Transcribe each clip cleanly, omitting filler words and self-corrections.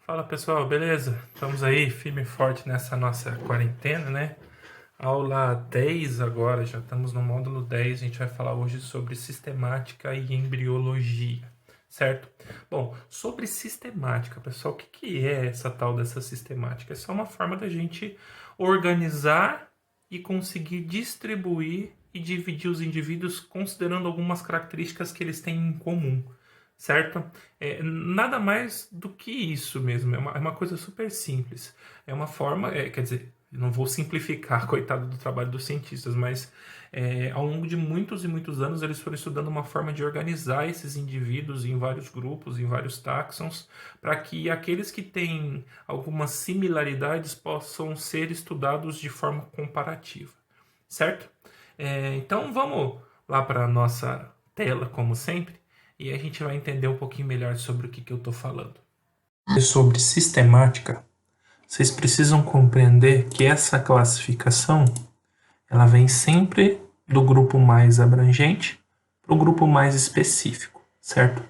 Fala pessoal, beleza? Estamos aí firme e forte nessa nossa quarentena, né? Aula 10 agora, já estamos no módulo 10, a gente vai falar hoje sobre sistemática e embriologia, certo? Bom, sobre sistemática, pessoal, o que é essa tal dessa sistemática? É só uma forma da gente organizar e conseguir distribuir e dividir os indivíduos considerando algumas características que eles têm em comum, certo? Nada mais do que isso mesmo, é uma coisa super simples. É uma forma, quer dizer, não vou simplificar, coitado do trabalho dos cientistas, mas ao longo de muitos e muitos anos eles foram estudando uma forma de organizar esses indivíduos em vários grupos, em vários táxons, para que aqueles que têm algumas similaridades possam ser estudados de forma comparativa, certo? Então vamos lá para a nossa tela, como sempre, e a gente vai entender um pouquinho melhor sobre o que eu estou falando. Sobre sistemática, vocês precisam compreender que essa classificação ela vem sempre do grupo mais abrangente para o grupo mais específico, certo?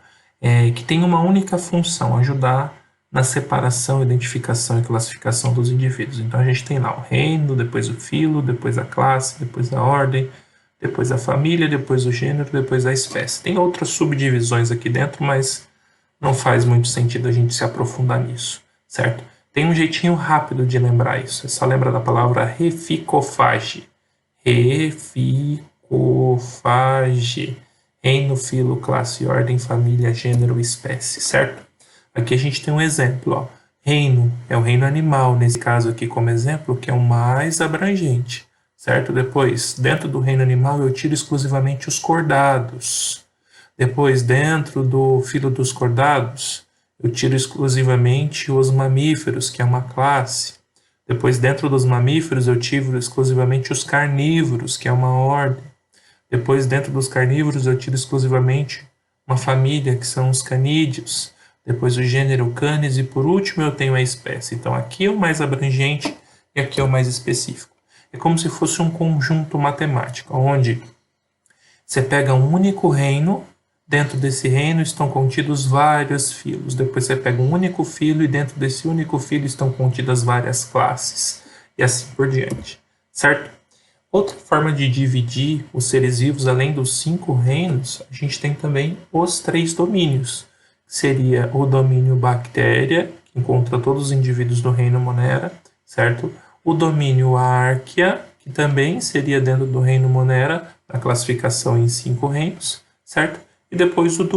Que tem uma única função, ajudar na separação, identificação e classificação dos indivíduos. Então a gente tem lá o reino, depois o filo, depois a classe, depois a ordem, depois a família, depois o gênero, depois a espécie. Tem outras subdivisões aqui dentro, mas não faz muito sentido a gente se aprofundar nisso, certo? Tem um jeitinho rápido de lembrar isso. É só lembrar da palavra reficofage. Reficofage. Reino, filo, classe, ordem, família, gênero, espécie, certo? Aqui a gente tem um exemplo, ó. Reino é o reino animal, nesse caso aqui como exemplo, que é o mais abrangente, certo? Depois, dentro do reino animal, eu tiro exclusivamente os cordados. Depois, dentro do filo dos cordados, eu tiro exclusivamente os mamíferos, que é uma classe. Depois, dentro dos mamíferos, eu tiro exclusivamente os carnívoros, que é uma ordem. Depois, dentro dos carnívoros, eu tiro exclusivamente uma família, que são os canídeos. Depois, o gênero Canis. E, por último, eu tenho a espécie. Então, aqui é o mais abrangente e aqui é o mais específico. É como se fosse um conjunto matemático, onde você pega um único reino. Dentro desse reino estão contidos vários filos. Depois você pega um único filo e dentro desse único filo estão contidas várias classes. E assim por diante, certo? Outra forma de dividir os seres vivos, além dos 5 reinos, a gente tem também os 3 domínios. Seria o domínio bactéria, que encontra todos os indivíduos do reino Monera, certo? O domínio Arquea, que também seria dentro do reino Monera, na classificação em 5 reinos, certo? E depois o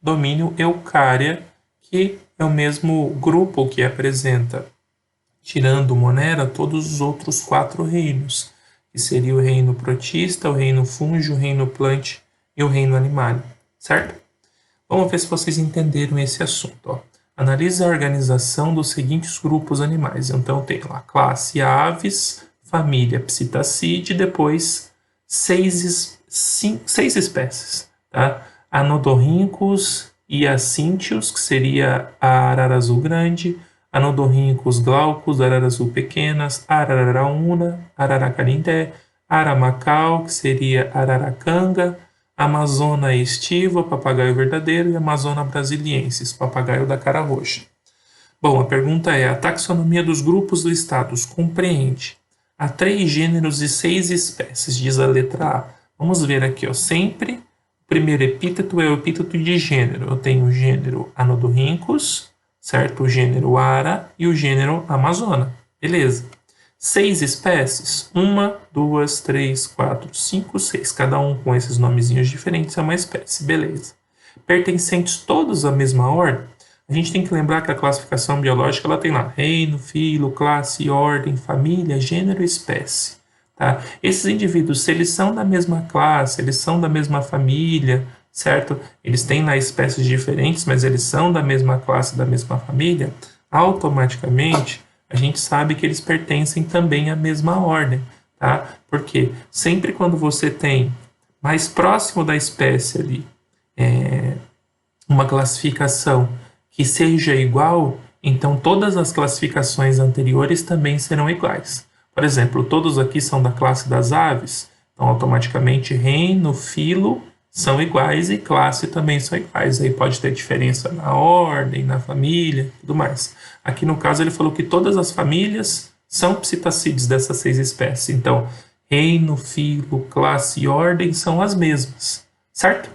domínio Eucária, que é o mesmo grupo que apresenta, tirando Monera, todos os outros 4 reinos, que seria o reino protista, o reino fúngio, o reino plante e o reino animal, certo? Vamos ver se vocês entenderam esse assunto. Ó. Analise a organização dos seguintes grupos animais. Então tem lá classe aves, família Psittacidae, depois 6 espécies. Tá? Anodorhynchus e Acíntios, que seria a arara azul grande, Anodorhynchus glaucus, arara azul pequenas, Araraúna, arara carindé, Aramacal, que seria araracanga, Amazona estiva, papagaio verdadeiro, e Amazona brasiliensis, papagaio da cara roxa. Bom, a pergunta é, a taxonomia dos grupos listados compreende a 3 gêneros e 6 espécies, diz a letra A. Vamos ver aqui, ó, sempre o primeiro epíteto é o epíteto de gênero. Eu tenho o gênero Anodorhynchus, certo? O gênero Ara e o gênero Amazona. Beleza. 6 espécies, 1, 2, 3, 4, 5, 6. Cada um com esses nomezinhos diferentes é uma espécie. Beleza. Pertencentes todos à mesma ordem, a gente tem que lembrar que a classificação biológica ela tem lá reino, filo, classe, ordem, família, gênero e espécie. Tá? Esses indivíduos, se eles são da mesma classe, eles são da mesma família, certo? Eles têm lá espécies diferentes, mas eles são da mesma classe, da mesma família, automaticamente a gente sabe que eles pertencem também à mesma ordem, tá? Porque sempre quando você tem mais próximo da espécie ali uma classificação que seja igual, então todas as classificações anteriores também serão iguais. Por exemplo, todos aqui são da classe das aves, então automaticamente reino, filo, são iguais e classe também são iguais. Aí pode ter diferença na ordem, na família, tudo mais. Aqui no caso ele falou que todas as famílias são psitacídeos dessas 6 espécies. Então, reino, filo, classe e ordem são as mesmas, certo?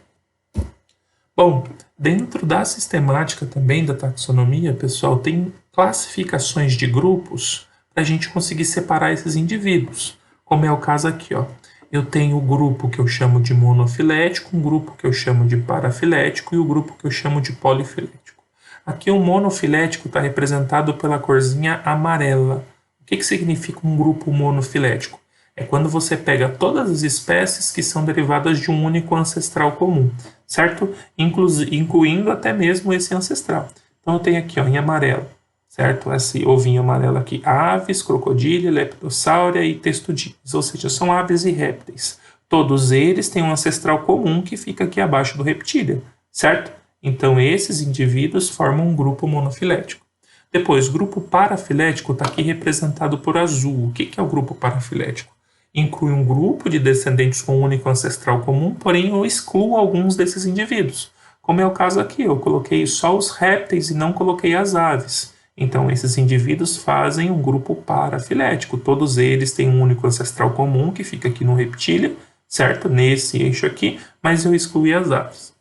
Bom, dentro da sistemática também da taxonomia, pessoal, tem classificações de grupos para a gente conseguir separar esses indivíduos, como é o caso aqui, ó. Eu tenho o grupo que eu chamo de monofilético, um grupo que eu chamo de parafilético e o grupo que eu chamo de polifilético. Aqui o monofilético está representado pela corzinha amarela. O que significa um grupo monofilético? É quando você pega todas as espécies que são derivadas de um único ancestral comum, certo? Incluindo até mesmo esse ancestral. Então eu tenho aqui, ó, em amarelo, certo? Esse ovinho amarelo aqui, aves, crocodília, leptossáurea e testudines, ou seja, são aves e répteis. Todos eles têm um ancestral comum que fica aqui abaixo do reptíleo, certo? Então esses indivíduos formam um grupo monofilético. Depois, grupo parafilético está aqui representado por azul. O que é o grupo parafilético? Inclui um grupo de descendentes com um único ancestral comum, porém eu excluo alguns desses indivíduos. Como é o caso aqui, eu coloquei só os répteis e não coloquei as aves. Então, esses indivíduos fazem um grupo parafilético. Todos eles têm um único ancestral comum, que fica aqui no reptíleo, certo? Nesse eixo aqui, mas eu excluí as aves.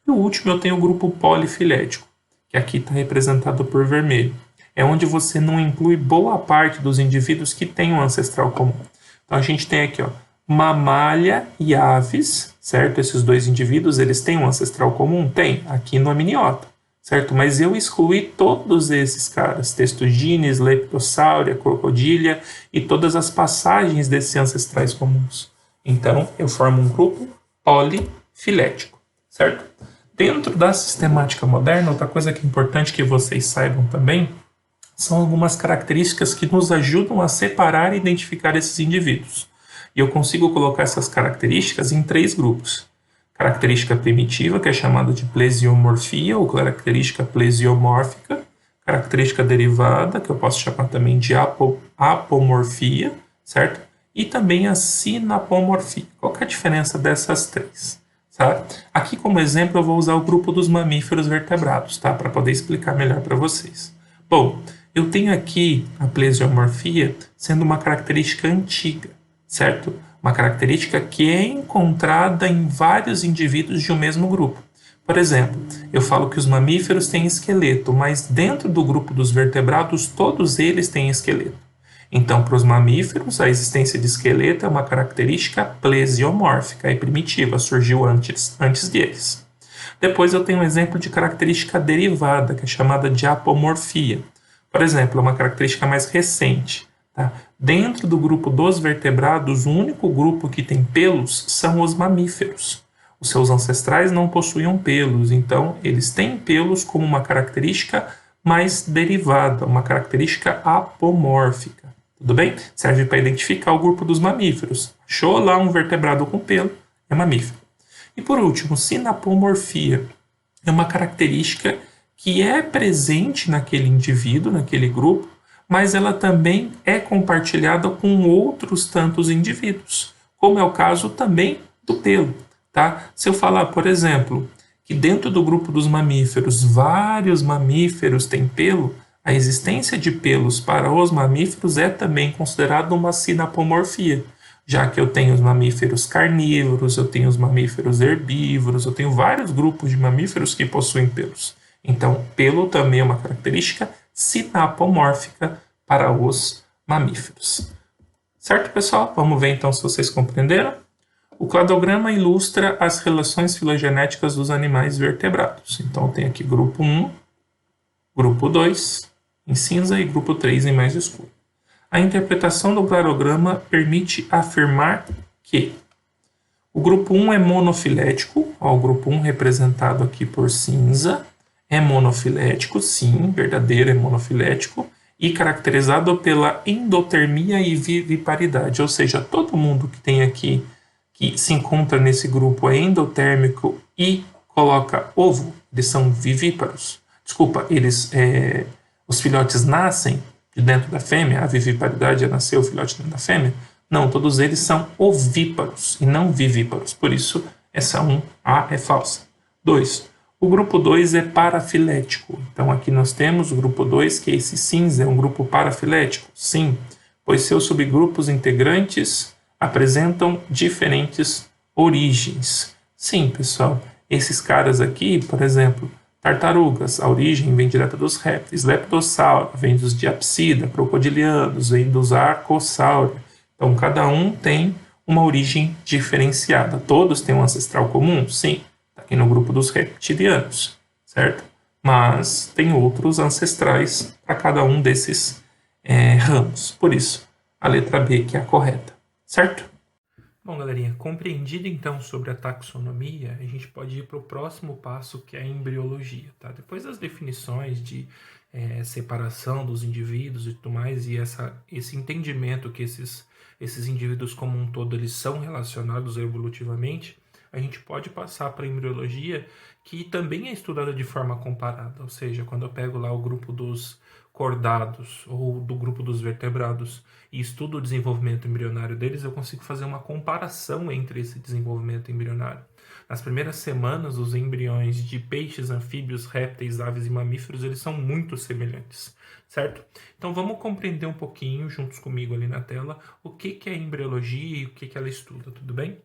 E o último eu tenho o grupo polifilético, que aqui está representado por vermelho. É onde você não inclui boa parte dos indivíduos que têm um ancestral comum. Então, a gente tem aqui, ó, mamália e aves, certo? Esses dois indivíduos, eles têm um ancestral comum? Tem, aqui no amniota, certo? Mas eu excluí todos esses caras, testudines, leptossáurea, crocodília e todas as passagens desses ancestrais comuns. Então, eu formo um grupo polifilético, certo? Dentro da sistemática moderna, outra coisa que é importante que vocês saibam também são algumas características que nos ajudam a separar e identificar esses indivíduos. E eu consigo colocar essas características em 3 grupos. Característica primitiva, que é chamada de plesiomorfia, ou característica plesiomórfica. Característica derivada, que eu posso chamar também de apomorfia, certo? E também a sinapomorfia. Qual que é a diferença dessas 3? Tá? Aqui, como exemplo, eu vou usar o grupo dos mamíferos vertebrados, tá? Para poder explicar melhor para vocês. Bom, eu tenho aqui a plesiomorfia sendo uma característica antiga, certo? Uma característica que é encontrada em vários indivíduos de um mesmo grupo. Por exemplo, eu falo que os mamíferos têm esqueleto, mas dentro do grupo dos vertebrados, todos eles têm esqueleto. Então, para os mamíferos, a existência de esqueleto é uma característica plesiomórfica e primitiva, surgiu antes deles. Depois eu tenho um exemplo de característica derivada, que é chamada de apomorfia. Por exemplo, é uma característica mais recente. Tá? Dentro do grupo dos vertebrados, o único grupo que tem pelos são os mamíferos. Os seus ancestrais não possuíam pelos, então eles têm pelos como uma característica mais derivada, uma característica apomórfica. Tudo bem? Serve para identificar o grupo dos mamíferos. Achou lá um vertebrado com pelo, é mamífero. E por último, sinapomorfia é uma característica que é presente naquele indivíduo, naquele grupo, mas ela também é compartilhada com outros tantos indivíduos, como é o caso também do pelo. Tá? Se eu falar, por exemplo, que dentro do grupo dos mamíferos, vários mamíferos têm pelo, a existência de pelos para os mamíferos é também considerada uma sinapomorfia, já que eu tenho os mamíferos carnívoros, eu tenho os mamíferos herbívoros, eu tenho vários grupos de mamíferos que possuem pelos. Então, pelo também é uma característica sinapomórfica para os mamíferos. Certo, pessoal? Vamos ver então se vocês compreenderam. O cladograma ilustra as relações filogenéticas dos animais vertebrados. Então, tem aqui grupo 1, grupo 2 em cinza e grupo 3 em mais escuro. A interpretação do cladograma permite afirmar que o grupo 1 é monofilético, ó, o grupo 1 representado aqui por cinza, é monofilético, sim, verdadeiro é monofilético, e caracterizado pela endotermia e viviparidade, ou seja, todo mundo que tem aqui, que se encontra nesse grupo é endotérmico e coloca ovo, eles são vivíparos. Desculpa, os filhotes nascem de dentro da fêmea, a viviparidade é nascer o filhote dentro da fêmea. Não, todos eles são ovíparos e não vivíparos, por isso Essa 1A é falsa. 2. O grupo 2 é parafilético. Então aqui nós temos o grupo 2, que esse cinza é um grupo parafilético. Sim, pois seus subgrupos integrantes apresentam diferentes origens. Sim, pessoal, esses caras aqui, por exemplo, tartarugas, a origem vem direta dos répteis. Leptossauro vem dos diapsida, crocodilianos vem dos arcossauro. Então cada um tem uma origem diferenciada. Todos têm um ancestral comum? Sim, está aqui no grupo dos reptilianos, certo? Mas tem outros ancestrais para cada um desses ramos. Por isso, a letra B que é a correta, certo? Bom, galerinha, compreendido então sobre a taxonomia, a gente pode ir para o próximo passo, que é a embriologia, tá? Depois das definições de separação dos indivíduos e tudo mais, e esse entendimento que esses indivíduos como um todo eles são relacionados evolutivamente, a gente pode passar para a embriologia, que também é estudada de forma comparada, ou seja, quando eu pego lá o grupo dos cordados ou do grupo dos vertebrados e estudo o desenvolvimento embrionário deles, eu consigo fazer uma comparação entre esse desenvolvimento embrionário. Nas primeiras semanas, os embriões de peixes, anfíbios, répteis, aves e mamíferos, eles são muito semelhantes, certo? Então vamos compreender um pouquinho, juntos comigo ali na tela, o que é embriologia e o que ela estuda, tudo bem?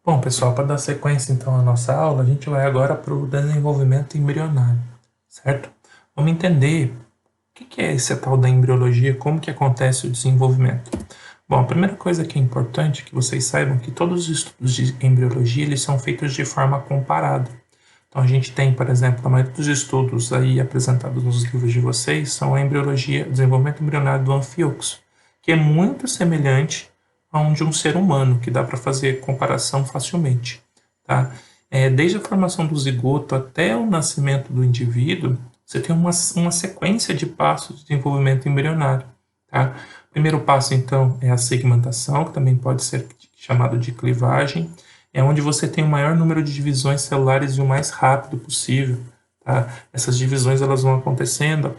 Bom, pessoal, para dar sequência então à nossa aula, a gente vai agora para o desenvolvimento embrionário, certo? Vamos entender o que é esse tal da embriologia, como que acontece o desenvolvimento. Bom, a primeira coisa que é importante é que vocês saibam que todos os estudos de embriologia eles são feitos de forma comparada. Então a gente tem, por exemplo, a maioria dos estudos aí apresentados nos livros de vocês são a embriologia, desenvolvimento embrionário do anfíoxo, que é muito semelhante a um de um ser humano, que dá para fazer comparação facilmente, tá? Desde a formação do zigoto até o nascimento do indivíduo, você tem uma sequência de passos de desenvolvimento embrionário, tá? O primeiro passo, então, é a segmentação, que também pode ser chamado de clivagem, é onde você tem o maior número de divisões celulares e o mais rápido possível, tá? Essas divisões elas vão acontecendo,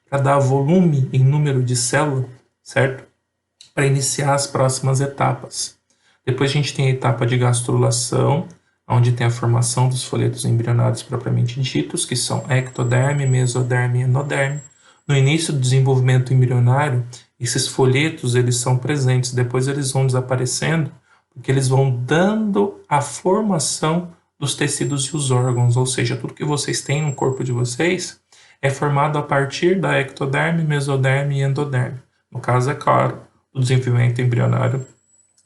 para dar volume em número de células, certo? Para iniciar as próximas etapas. Depois a gente tem a etapa de gastrulação, onde tem a formação dos folhetos embrionários propriamente ditos, que são ectoderme, mesoderme e endoderme. No início do desenvolvimento embrionário, esses folhetos eles são presentes, depois eles vão desaparecendo, porque eles vão dando a formação dos tecidos e os órgãos, ou seja, tudo que vocês têm no corpo de vocês é formado a partir da ectoderme, mesoderme e endoderme. No caso, é claro, do desenvolvimento embrionário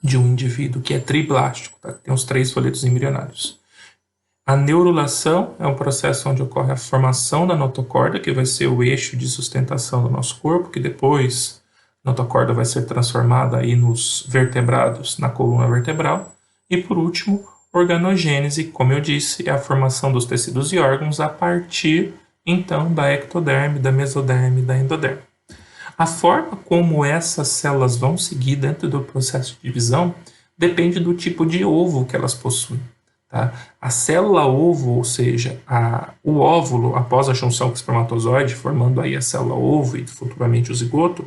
de um indivíduo que é triblástico, tá? Tem os 3 folhetos embrionários. A neurulação é um processo onde ocorre a formação da notocorda, que vai ser o eixo de sustentação do nosso corpo, que depois a notocorda vai ser transformada aí nos vertebrados, na coluna vertebral. E por último, organogênese, como eu disse, é a formação dos tecidos e órgãos a partir, então, da ectoderme, da mesoderme e da endoderme. A forma como essas células vão seguir dentro do processo de divisão depende do tipo de ovo que elas possuem. Tá? A célula ovo, ou seja, o óvulo, após a junção com o espermatozoide, formando aí a célula ovo e futuramente o zigoto,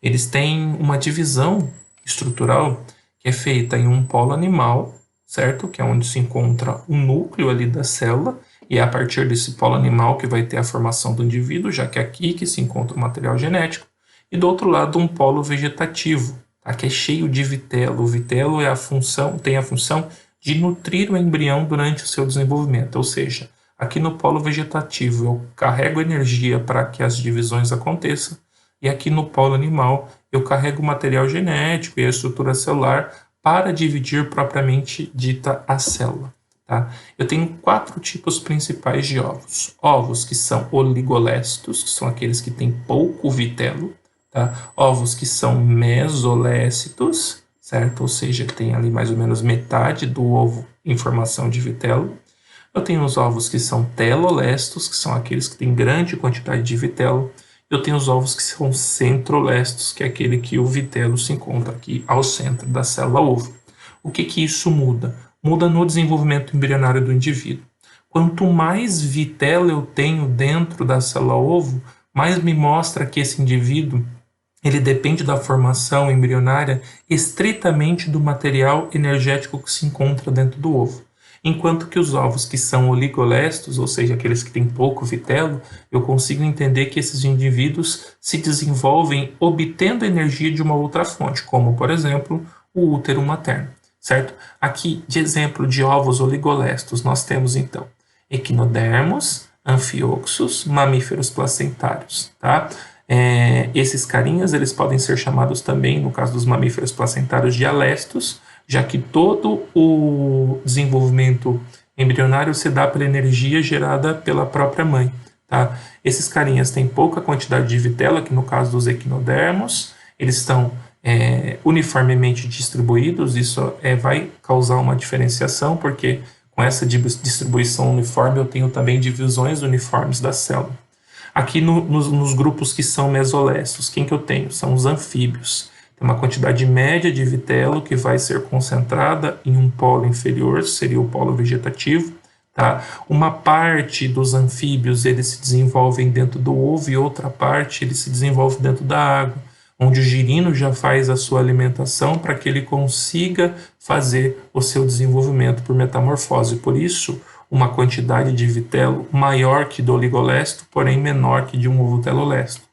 eles têm uma divisão estrutural que é feita em um polo animal, certo? Que é onde se encontra o núcleo ali da célula, e é a partir desse polo animal que vai ter a formação do indivíduo, já que é aqui que se encontra o material genético. E do outro lado, um polo vegetativo, tá? Que é cheio de vitelo. O vitelo tem a função de nutrir o embrião durante o seu desenvolvimento. Ou seja, aqui no polo vegetativo eu carrego energia para que as divisões aconteçam, e aqui no polo animal eu carrego o material genético e a estrutura celular para dividir propriamente dita a célula. Tá? Eu tenho 4 tipos principais de ovos. Ovos que são oligolésticos, que são aqueles que têm pouco vitelo. Tá? Ovos que são mesolécitos, certo? Ou seja, tem ali mais ou menos metade do ovo em formação de vitelo. Eu tenho os ovos que são telolésticos, que são aqueles que têm grande quantidade de vitelo. Eu tenho os ovos que são centrolésticos, que é aquele que o vitelo se encontra aqui ao centro da célula ovo. O que isso muda? Muda no desenvolvimento embrionário do indivíduo. Quanto mais vitelo eu tenho dentro da célula ovo, mais me mostra que esse indivíduo ele depende da formação embrionária estritamente do material energético que se encontra dentro do ovo. Enquanto que os ovos que são oligolestos, ou seja, aqueles que têm pouco vitelo, eu consigo entender que esses indivíduos se desenvolvem obtendo energia de uma outra fonte, como, por exemplo, o útero materno, certo? Aqui, de exemplo de ovos oligolestos, nós temos, então, equinodermos, anfioxos, mamíferos placentários, tá? Esses carinhas, eles podem ser chamados também, no caso dos mamíferos placentários, de alestos, já que todo o desenvolvimento embrionário se dá pela energia gerada pela própria mãe, tá? Esses carinhas têm pouca quantidade de vitela, que no caso dos equinodermos, eles estão uniformemente distribuídos, isso vai causar uma diferenciação, porque com essa distribuição uniforme eu tenho também divisões uniformes da célula. Aqui nos grupos que são mesolestos, quem que eu tenho? São os anfíbios. Tem uma quantidade média de vitelo que vai ser concentrada em um polo inferior, seria o polo vegetativo. Tá? Uma parte dos anfíbios eles se desenvolvem dentro do ovo e outra parte ele se desenvolve dentro da água, onde o girino já faz a sua alimentação para que ele consiga fazer o seu desenvolvimento por metamorfose. Por isso, uma quantidade de vitelo maior que do oligolesto, porém menor que de um ovo telolesto.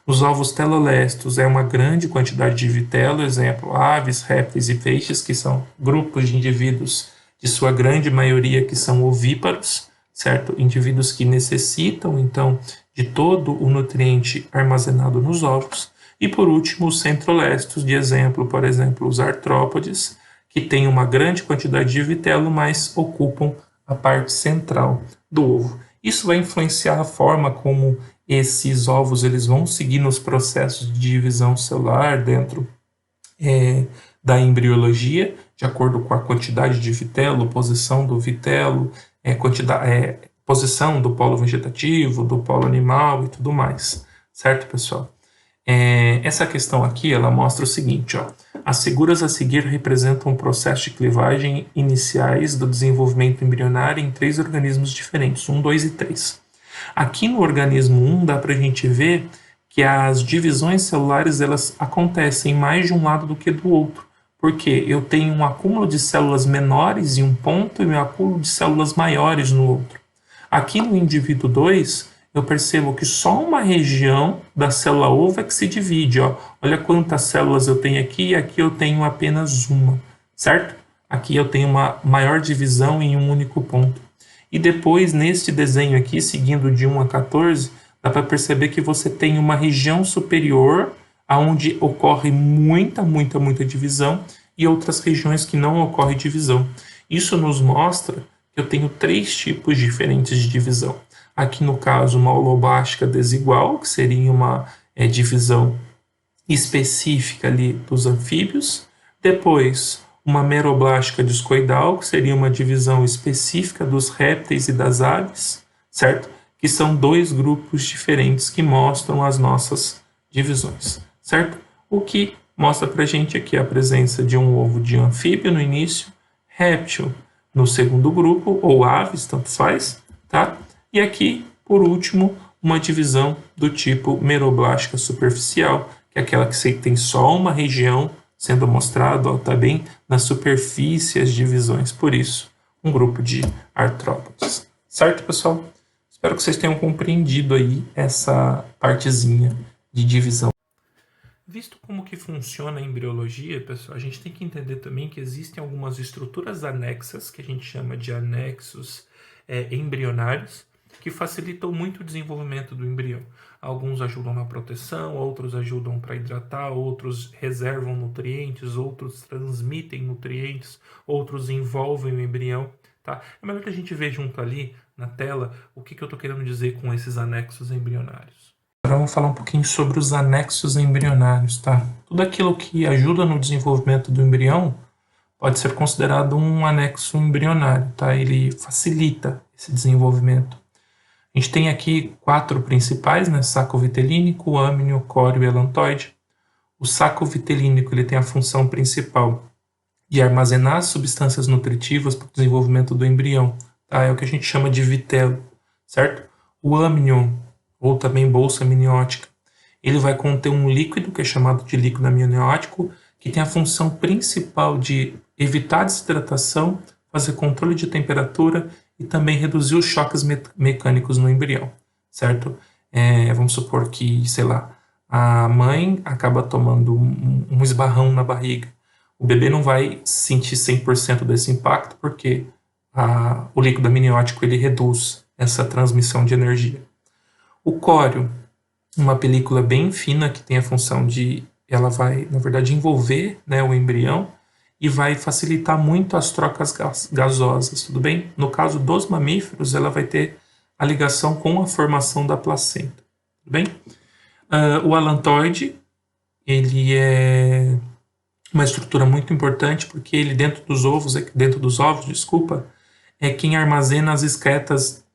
Os ovos telolestos é uma grande quantidade de vitelo, exemplo, aves, répteis e peixes, que são grupos de indivíduos, de sua grande maioria, que são ovíparos, certo? Indivíduos que necessitam, então, de todo o nutriente armazenado nos ovos. E, por último, os centrolestos, de exemplo, por exemplo, os artrópodes, que têm uma grande quantidade de vitelo, mas ocupam a parte central do ovo. Isso vai influenciar a forma como esses ovos eles vão seguir nos processos de divisão celular dentro da embriologia, de acordo com a quantidade de vitelo, posição do vitelo, posição do polo vegetativo, do polo animal e tudo mais. Certo, pessoal? Essa questão aqui, ela mostra o seguinte, ó. As figuras a seguir representam um processo de clivagem iniciais do desenvolvimento embrionário em 3 organismos diferentes, 1, 2 e 3. Aqui no organismo 1 dá para a gente ver que as divisões celulares elas acontecem mais de um lado do que do outro, porque eu tenho um acúmulo de células menores em um ponto e um acúmulo de células maiores no outro. Aqui no indivíduo 2, eu percebo que só uma região da célula ovo é que se divide. Ó. Olha quantas células eu tenho aqui e aqui eu tenho apenas uma, certo? Aqui eu tenho uma maior divisão em um único ponto. E depois, neste desenho aqui, seguindo de 1 a 14, dá para perceber que você tem uma região superior, onde ocorre muita divisão, e outras regiões que não ocorre divisão. Isso nos mostra que eu tenho 3 tipos diferentes de divisão. Aqui, no caso, uma holoblástica desigual, que seria uma divisão específica ali dos anfíbios. Depois, uma meroblástica discoidal, que seria uma divisão específica dos répteis e das aves, certo? Que são 2 grupos diferentes que mostram as nossas divisões, certo? O que mostra pra gente aqui a presença de um ovo de anfíbio no início, réptil no segundo grupo, ou aves, tanto faz, tá? E aqui, por último, uma divisão do tipo meroblástica superficial, que é aquela que tem só uma região sendo mostrado, tá bem na superfície as divisões. Por isso, um grupo de artrópodes. Certo, pessoal? Espero que vocês tenham compreendido aí essa partezinha de divisão. Visto como que funciona a embriologia, pessoal, a gente tem que entender também que existem algumas estruturas anexas, que a gente chama de anexos embrionários, que facilitam muito o desenvolvimento do embrião. Alguns ajudam na proteção, outros ajudam para hidratar, outros reservam nutrientes, outros transmitem nutrientes, outros envolvem o embrião. Tá? É melhor que a gente veja junto ali na tela o que eu estou querendo dizer com esses anexos embrionários. Agora vamos falar um pouquinho sobre os anexos embrionários. Tá? Tudo aquilo que ajuda no desenvolvimento do embrião pode ser considerado um anexo embrionário. Tá? Ele facilita esse desenvolvimento. A gente tem aqui 4 principais, né? Saco vitelínico, âmnio, córeo e elantoide. O saco vitelínico ele tem a função principal de armazenar substâncias nutritivas para o desenvolvimento do embrião. Tá? É o que a gente chama de vitelo, certo? O âmnio, ou também bolsa amniótica, ele vai conter um líquido, que é chamado de líquido amniótico, que tem a função principal de evitar desidratação, fazer controle de temperatura e também reduzir os choques mecânicos no embrião, certo? Vamos supor que, sei lá, a mãe acaba tomando um esbarrão na barriga. O bebê não vai sentir 100% desse impacto, porque o líquido amniótico ele reduz essa transmissão de energia. O córeo, uma película bem fina que tem a função de, ela vai, na verdade, envolver, né, o embrião e vai facilitar muito as trocas gasosas, tudo bem? No caso dos mamíferos, ela vai ter a ligação com a formação da placenta, tudo bem? O alantoide, ele é uma estrutura muito importante porque ele dentro dos ovos, é quem armazena as excretas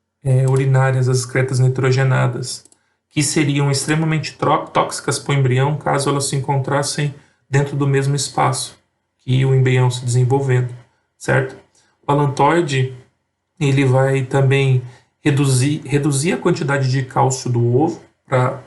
urinárias, as excretas nitrogenadas, que seriam extremamente tóxicas para o embrião caso elas se encontrassem dentro do mesmo espaço que o embrião se desenvolvendo, certo? O alantoide, ele vai também reduzir a quantidade de cálcio do ovo, para,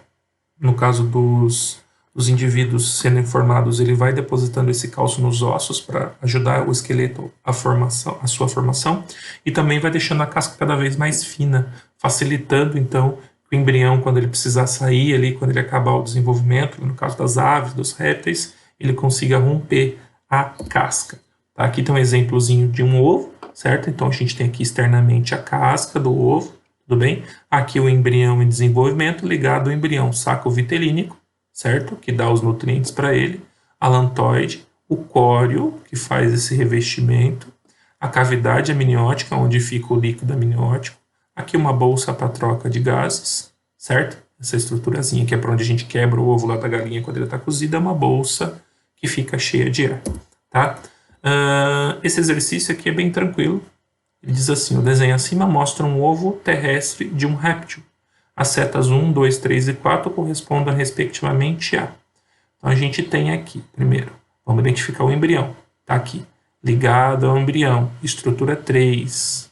no caso dos indivíduos sendo formados, ele vai depositando esse cálcio nos ossos para ajudar o esqueleto a sua formação, e também vai deixando a casca cada vez mais fina, facilitando então o embrião, quando ele precisar sair ali, quando ele acabar o desenvolvimento, no caso das aves, dos répteis, ele consiga romper a casca. Tá? Aqui tem um exemplozinho de um ovo, certo? Então a gente tem aqui externamente a casca do ovo, tudo bem? Aqui o embrião em desenvolvimento ligado ao embrião saco-vitelínico, certo? Que dá os nutrientes para ele, alantoide, o córeo, que faz esse revestimento, a cavidade amniótica, onde fica o líquido amniótico, aqui uma bolsa para troca de gases, certo? Essa estruturazinha que é para onde a gente quebra o ovo lá da galinha quando ele está cozido, é uma bolsa que fica cheia de ar, tá? Esse exercício aqui é bem tranquilo. Ele diz assim, o desenho acima mostra um ovo terrestre de um réptil. As setas 1, 2, 3 e 4 correspondem respectivamente a. Então a gente tem aqui, primeiro, vamos identificar o embrião. Está aqui, ligado ao embrião, estrutura 3,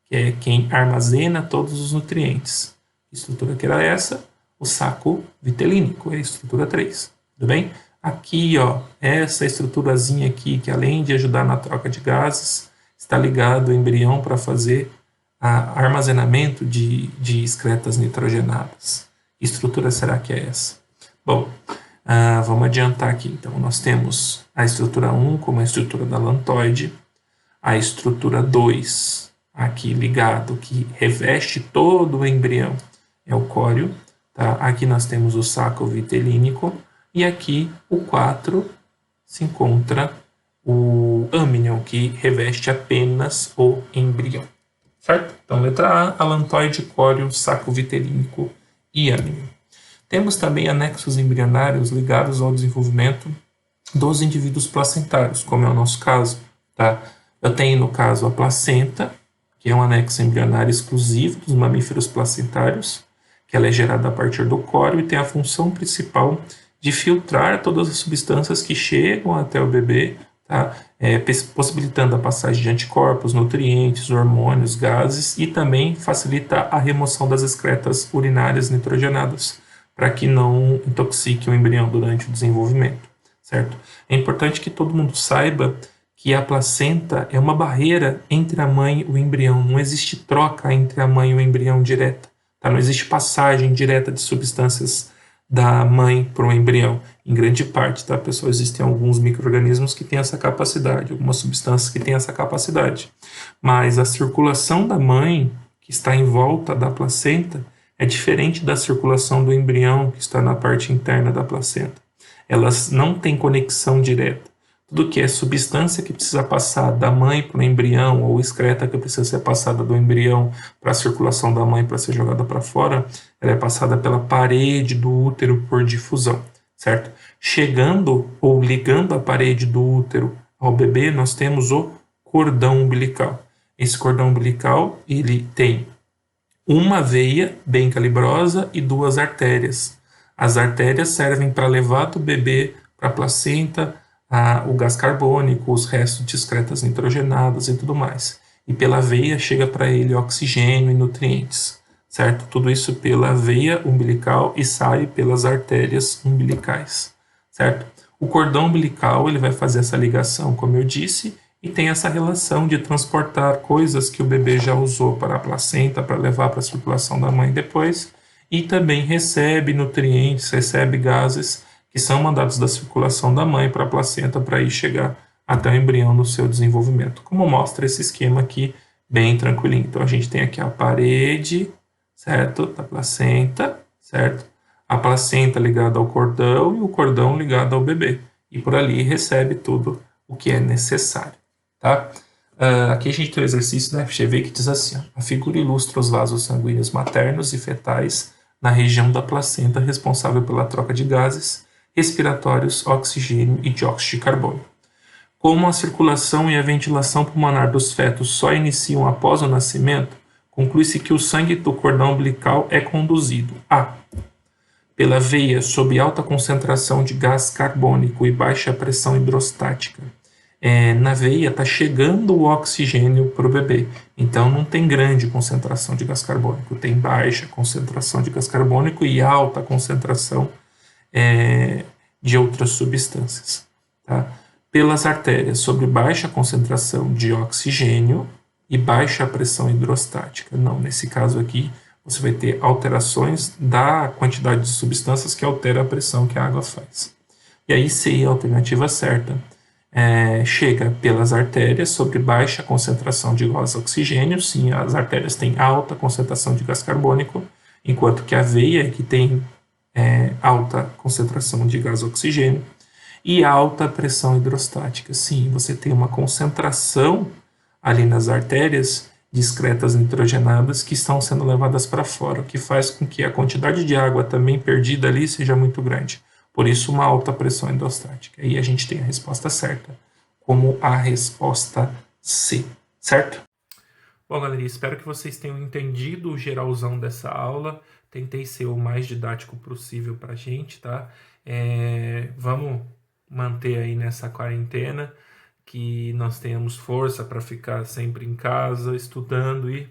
que é quem armazena todos os nutrientes. Estrutura que era essa? O saco vitelínico, é a estrutura 3, tudo bem? Aqui, ó, essa estruturazinha aqui, que além de ajudar na troca de gases, está ligado ao embrião para fazer armazenamento de excretas nitrogenadas. Que estrutura será que é essa? Bom, vamos adiantar aqui. Então, nós temos a estrutura 1 como a estrutura da alantoide, a estrutura 2 aqui ligado, que reveste todo o embrião, é o córeo. Tá? Aqui nós temos o saco vitelínico, e aqui o 4 se encontra o amnion, que reveste apenas o embrião. Certo? Então, letra A, alantoide, córeo, saco vitelínico e amnion. Temos também anexos embrionários ligados ao desenvolvimento dos indivíduos placentários, como é o nosso caso. Tá? Eu tenho, no caso, a placenta, que é um anexo embrionário exclusivo dos mamíferos placentários, que ela é gerada a partir do córeo e tem a função principal de filtrar todas as substâncias que chegam até o bebê, tá? Possibilitando a passagem de anticorpos, nutrientes, hormônios, gases, e também facilita a remoção das excretas urinárias nitrogenadas, para que não intoxique o embrião durante o desenvolvimento, certo? É importante que todo mundo saiba que a placenta é uma barreira entre a mãe e o embrião, não existe troca entre a mãe e o embrião direta, tá? Não existe passagem direta de substâncias da mãe para o embrião, em grande parte, tá, pessoal? Existem alguns micro-organismos que têm essa capacidade, algumas substâncias que têm essa capacidade, mas a circulação da mãe, que está em volta da placenta, é diferente da circulação do embrião, que está na parte interna da placenta. Elas não têm conexão direta. Tudo que é substância que precisa passar da mãe para o embrião, ou excreta que precisa ser passada do embrião para a circulação da mãe para ser jogada para fora, ela é passada pela parede do útero por difusão, certo? Chegando ou ligando a parede do útero ao bebê, nós temos o cordão umbilical. Esse cordão umbilical, ele tem uma veia bem calibrosa e duas artérias. As artérias servem para levar do bebê para a placenta o gás carbônico, os restos de excretas nitrogenadas e tudo mais. E pela veia chega para ele oxigênio e nutrientes, certo? Tudo isso pela veia umbilical e sai pelas artérias umbilicais, certo? O cordão umbilical ele vai fazer essa ligação, como eu disse, e tem essa relação de transportar coisas que o bebê já usou para a placenta, para levar para a circulação da mãe depois, e também recebe nutrientes, recebe gases que são mandados da circulação da mãe para a placenta para ir chegar até o embrião no seu desenvolvimento, como mostra esse esquema aqui, bem tranquilinho. Então a gente tem aqui a parede, certo, da placenta, certo? A placenta ligada ao cordão e o cordão ligado ao bebê. E por ali recebe tudo o que é necessário, tá? Aqui a gente tem o exercício da FGV que diz assim, ó, a figura ilustra os vasos sanguíneos maternos e fetais na região da placenta responsável pela troca de gases respiratórios, oxigênio e dióxido de carbono. Como a circulação e a ventilação pulmonar dos fetos só iniciam após o nascimento, conclui-se que o sangue do cordão umbilical é conduzido a. Pela veia sob alta concentração de gás carbônico e baixa pressão hidrostática. Na veia está chegando o oxigênio para o bebê, então não tem grande concentração de gás carbônico, tem baixa concentração de gás carbônico e alta concentração de outras substâncias. Tá? Pelas artérias, sobre baixa concentração de oxigênio e baixa pressão hidrostática. Não, nesse caso aqui, você vai ter alterações da quantidade de substâncias que altera a pressão que a água faz. E aí, C, a alternativa certa, chega pelas artérias sobre baixa concentração de gás oxigênio. Sim, as artérias têm alta concentração de gás carbônico, enquanto que a veia, que tem alta concentração de gás oxigênio, e alta pressão hidrostática. Sim, você tem uma concentração ali nas artérias de excretas nitrogenadas que estão sendo levadas para fora, o que faz com que a quantidade de água também perdida ali seja muito grande. Por isso, uma alta pressão hidrostática. E a gente tem a resposta certa, como a resposta C, certo? Bom, galera, espero que vocês tenham entendido o geralzão dessa aula. Tentei ser o mais didático possível para a gente, tá? Vamos manter aí nessa quarentena, que nós tenhamos força para ficar sempre em casa, estudando e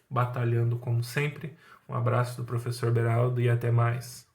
batalhando como sempre. Um abraço do professor Beraldo e até mais.